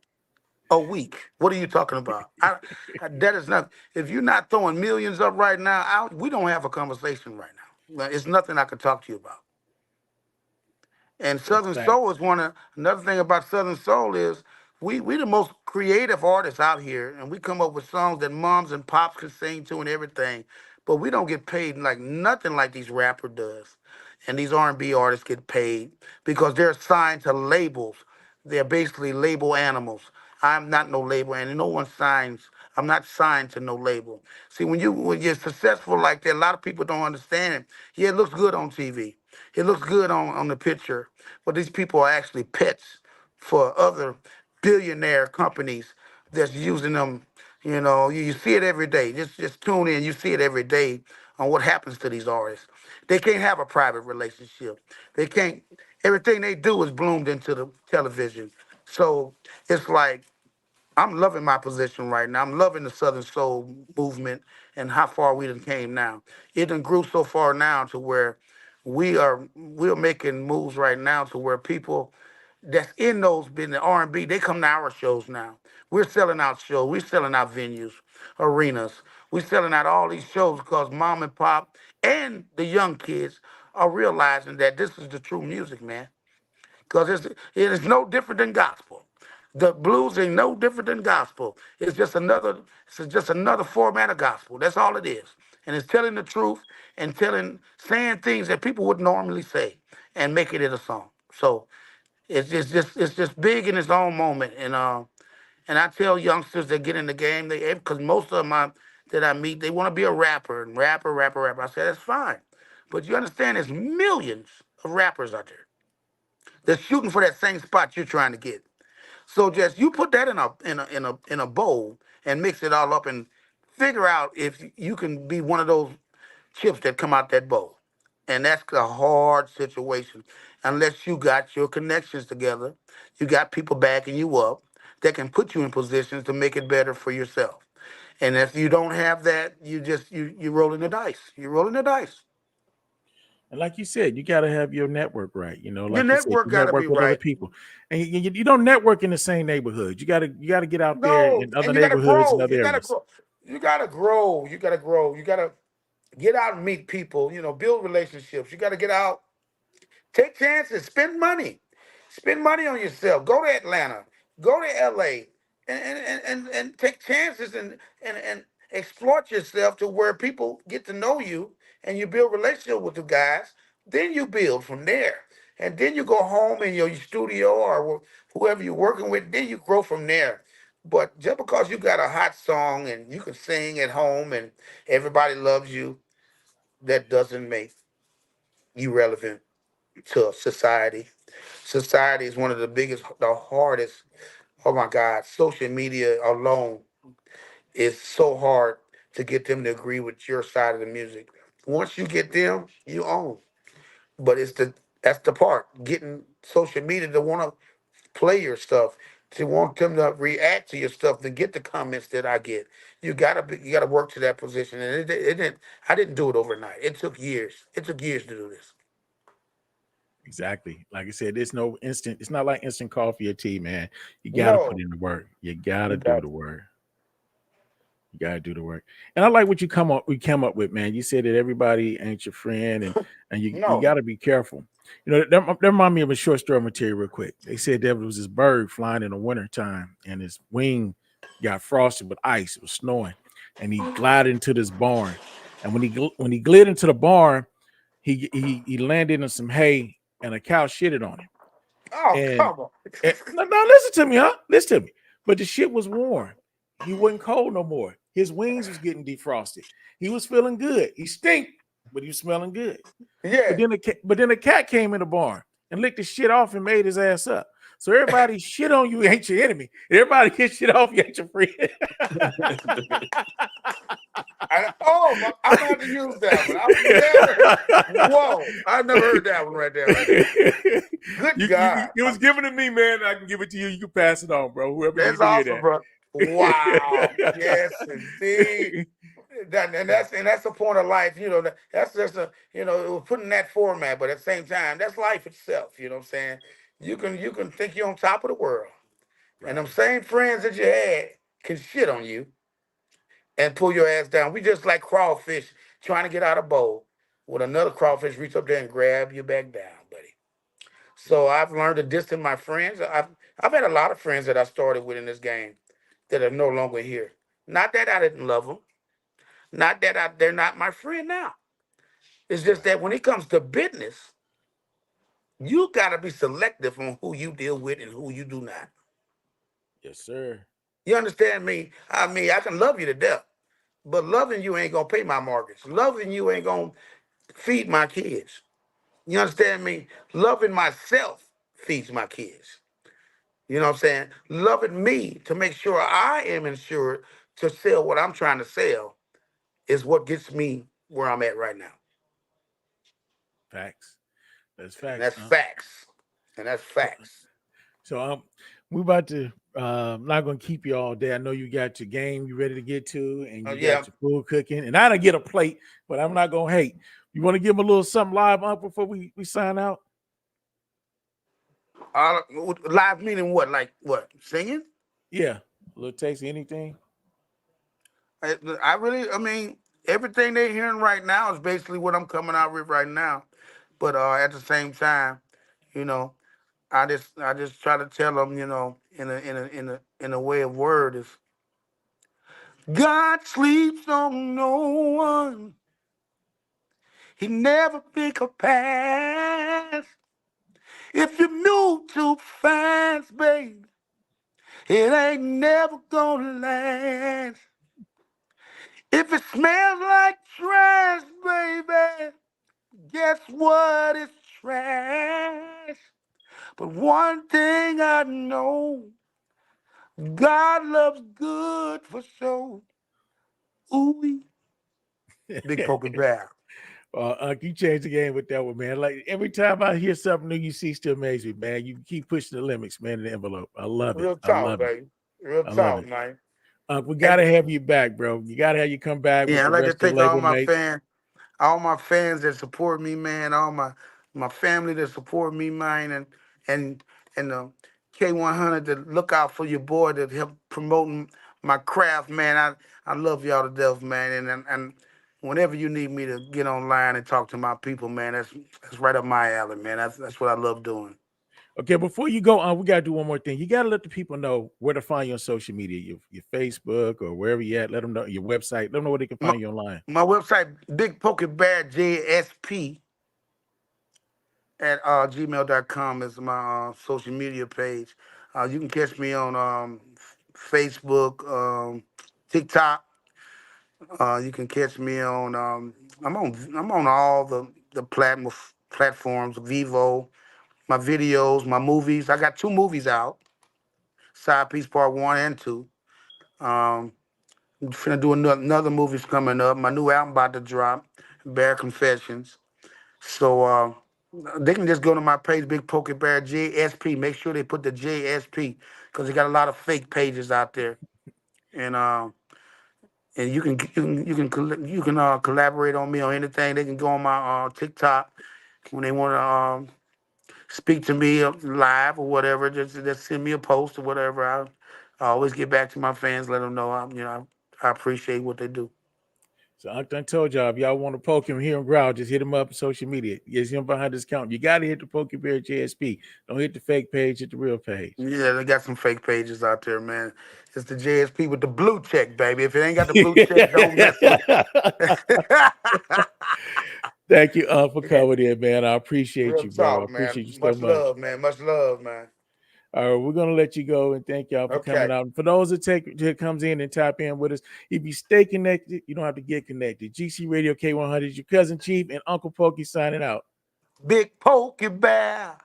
a week. What are you talking about? That is not. If you're not throwing millions up right now, we don't have a conversation right now. It's nothing I can talk to you about. And That's Southern Soul facts. is another thing about Southern Soul is we the most creative artists out here, and we come up with songs that moms and pops can sing to and everything, but we don't get paid like nothing like these rapper does, and these R&B artists get paid because they're signed to labels. They're basically label animals. I'm not no label, and no one signs. I'm not signed to no label. See, when you're successful like that, a lot of people don't understand it. Yeah, it looks good on TV. It looks good on the picture, but these people are actually pets for other billionaire companies that's using them. You see it every day. Just tune in. You see it every day on what happens to these artists. They can't have a private relationship. They can't. Everything they do is bloomed into the television. So it's like I'm loving my position right now. I'm loving the Southern Soul movement and how far we done came now. It done grew so far now to where we're making moves right now to where people that's in those been the R&B, they come to our shows now. We're selling out shows. We're selling out venues, arenas. We're selling out all these shows because mom and pop and the young kids are realizing that this is the true music, man. Because it is no different than gospel. The blues ain't no different than gospel. It's just another format of gospel. That's all it is. And it's telling the truth and saying things that people would normally say and making it a song. So it's just big in its own moment. And I tell youngsters that get in the game, because most of them that I meet, they want to be a rapper and rapper. I say that's fine, but you understand, there's millions of rappers out there. They're shooting for that same spot you're trying to get. So just you put that in a bowl and mix it all up and figure out if you can be one of those chips that come out that bowl. And that's a hard situation unless you got your connections together. You got people backing you up that can put you in positions to make it better for yourself. And if you don't have that, you rolling the dice. You're rolling the dice. And like you said, you got to have your network right. Your Like you said, network you got to be network with other right. people, and you don't network in the same neighborhood. You got to get out there No, in other and you got to neighborhoods and grow. other You got to areas. grow. You got to grow. You got to grow. You got to get out and meet people. Build relationships. You got to get out. Take chances. Spend money. Spend money on yourself. Go to Atlanta. Go to LA. And take chances and exploit yourself to where people get to know you and you build relationship with the guys. Then you build from there. And then you go home in your studio or whoever you're working with, then you grow from there. But just because you got a hot song and you can sing at home and everybody loves you, that doesn't make you relevant to society. Society is one of the biggest, the hardest. Oh my God, social media alone is so hard to get them to agree with your side of the music. Once you get them, you own. But that's the part, getting social media to want to play your stuff, to want them to react to your stuff, to get the comments that I get. You gotta work to that position, and it didn't. I didn't do it overnight. It took years. It took years to do this. Exactly. Like I said, there's no instant. It's not like instant coffee or tea, man. You got to put No, in the work. You got to you do got the work. You gotta do the work. And I like what we come up with, man. You said that everybody ain't your friend, and you no. gotta be careful. That remind me of a short story material real quick. They said there was this bird flying in the winter time, and his wing got frosted with ice. It was snowing, and he glided into this barn. And when he glid into the barn, he landed in some hay, and a cow shitted on him. Oh, And, come on. no, listen to me, huh? Listen to me. But the shit was warm. He wasn't cold no more. His wings was getting defrosted. He was feeling good. He stink, but he was smelling good. Yeah. But then a cat came in the barn and licked the shit off and made his ass up. So everybody shit on you ain't your enemy. Everybody get shit off you ain't your friend. I'm going to use that one. I've never. Whoa! I've never heard that one right there. Right there. Good God! It was given to me, man. I can give it to you. You can pass it on, bro. Whoever That's needs to hear awesome, that. bro. Wow. Yes, indeed. That's the point of life. That's just it was put in that format, but at the same time, that's life itself. You know what I'm saying? You can think you're on top of the world, and them Right. same friends that you had can shit on you and pull your ass down. We just like crawfish trying to get out of bowl. With another crawfish reach up there and grab you back down, buddy. So I've learned to distance my friends. I've had a lot of friends that I started with in this game that are no longer here. Not that I didn't love them. Not that they're not my friend now. It's just Right. that when it comes to business, you got to be selective on who you deal with and who you do not. Yes, sir. You understand me? I mean, I can love you to death, but loving you ain't gonna pay my mortgage. Loving you ain't gonna feed my kids. You understand me? Loving myself feeds my kids. You know what I'm saying? Loving me to make sure I am insured to sell what I'm trying to sell is what gets me where I'm at right now. Facts. That's And facts. that's facts. And that's So, facts. so we about to. I'm not gonna keep you all day. I know you got your game you ready to get to, and you Yeah. got your food cooking. And I don't get a plate, but I'm not gonna hate. You want to give them a little something live up before we sign out? Live meaning what? Like what? Singing? Yeah, a little taste of anything. I mean, everything they're hearing right now is basically what I'm coming out with right now. But at the same time, you know, I just try to tell them, in a way of word is God sleeps on no one. He never pick a pass. If you move too fast, baby, it ain't never gonna last. If it smells like trash, baby, guess what? It's trash. But one thing I know, God loves good for sure. Ooh, big poker bear. You changed the game with that one, man. Like every time I hear something new, you see still amaze me, man. You keep pushing the limits, man. In the envelope, I love it. Real I talk, love it. baby. Real I love talk, it. man. We And gotta have you back, bro. You gotta have you come back with yeah, I'd the like to rest of the thank label mates. all my fans that support me, man, all my family that support me, man, and and the K100 that look out for your boy that help promoting my craft, man. I love y'all to death, man, and whenever you need me to get online and talk to my people, man, that's right up my alley, man. That's what I love doing. Okay, before you go on, we gotta do one more thing. You gotta let the people know where to find you on social media, your Facebook or wherever you at. Let them know your website. Let them know where they can My, find you online. my website, Big Poker Bear JSP at gmail.com is my social media page. You can catch me on Facebook, TikTok. You can catch me on I'm on all the platforms, Vivo, my videos, my movies. I got 2 movies out, Side Piece Part 1 and 2. Um, I'm finna do another movie's coming up. My new album about to drop, Bear Confessions. So they can just go to my page, Big Poker Bear JSP. Make sure they put the JSP because they got a lot of fake pages out there, and you can collaborate on me on anything. They can go on my TikTok when they want to speak to me live or whatever. Just send me a post or whatever. I always get back to my fans, let them know I appreciate what they do. So I done told y'all if y'all want to poke him, hear him growl, just hit him up on social media. Get him behind his counter. You gotta hit the Pokie Bear JSP. Don't hit the fake page, hit the real page. Yeah, they got some fake pages out there, man. It's the JSP with the blue check, baby. If it ain't got the blue check, don't mess with it. Thank you for coming in, man. I appreciate Real you, bro. I talk, appreciate man. you so Much much. love, man. Much love, man. All right, we're gonna let you go and thank y'all for Okay. coming out. And for those that comes in and tap in with us, if you stay connected, you don't have to get connected. GC Radio K100, your cousin Chief and Uncle Pokey signing out. Big Pokey Bear.